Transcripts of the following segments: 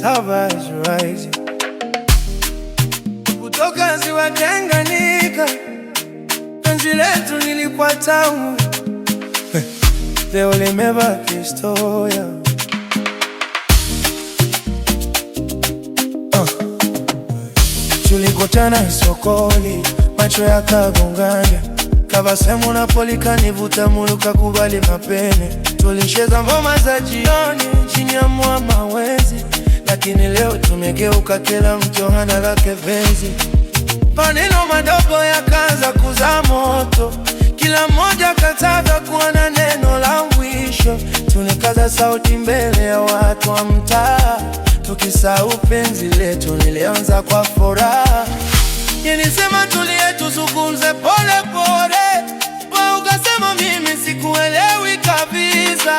cassava is rising. Kutoka ziwa Tanganyika, penzi letu lilikuwa tamu. Leo limebaki historia. Tulikutana sokoni, macho yakagongana. Kabasemu na poli kanivuta mulu kakubali mapene. Tulicheza ngoma za jioni chini ya mwezi, lakini leo tumegeuka kila mtu hana lake penzi. Maneno madogo yakaanza kuzaa moto, kila mmoja kataka kuwa na neno la mwisho. Tunikaza sauti mbele ya watu wa mtaa, tukisahau penzi letu nilianza kwa furaha. Nilisema tulie tuzungumze pole pole, wewe ukasema mimi sikuelewi kabisa.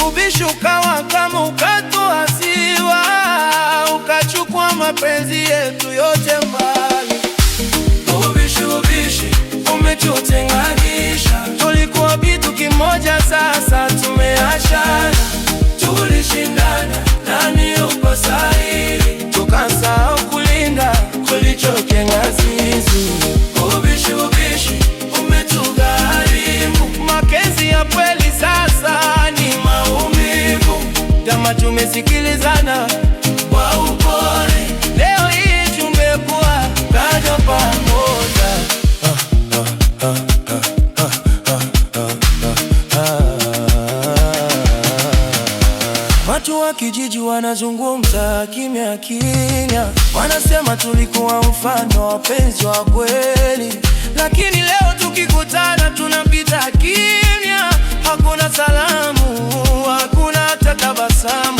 Ubishi ukawa kama ukatoa ziwa, ukachukua mapenzi yetu yote mbali. Ubishi umetutenganisha, tulikuwa kitu kimoja, sasa tumeachana. Tulishindana nani uko sahihi, tukasahau kulinda tulichojenga sisi. Ubishi umetugharimu, mapenzi ya kweli sasa ni maumivu. Kama tumesikilizana kwa upole, leo hii tumekuwa bado pamoja. Watu wa kijiji wanazungumza kimya kimya, wanasema tulikuwa mfano wa penzi wa kweli. Lakini leo tukikutana tunapita kimya, hakuna salamu, hakuna hata tabasamu.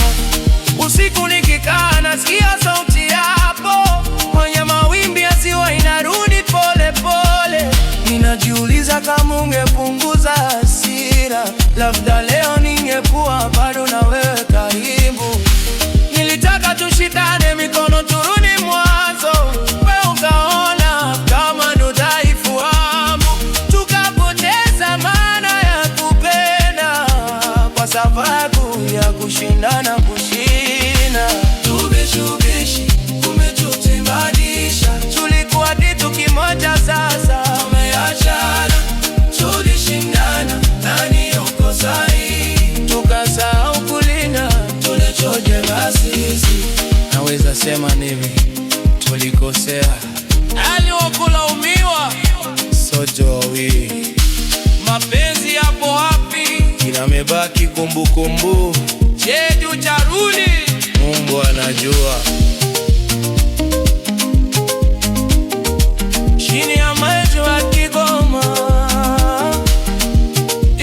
Usiku nikikaa nasikia sauti yako kwenye mawimbi ya ziwa inarudi pole pole. Ninajiuliza kama ungepunguza hasira, labda leo ningekuwa bado na wewe karibu. Nilitaka tushikane mikono turudi mwanzo, wewe ukaona kama ndo dhaifu wangu. Tukapoteza maana ya kupenda kwa sababu ya kushindana kushinda. Ubishi umetutenganisha, tulikuwa kitu kimoja, sasa tumeachana. Tulishindana nani yuko sahihi, tukasahau kulinda tulichojenga sisi. Naweza sema nini, tulikosea, aliwakulaumiwa sojo wawili. Mapenzi yapo wapi? Inamebaki kumbukumbu. Je, tutarudi? Mungu anajua. Chini ya maji wa Kigoma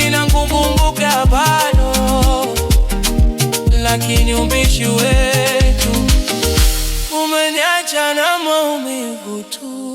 inakumbuka bado, lakini ubishi wetu umeniacha na maumivu tu.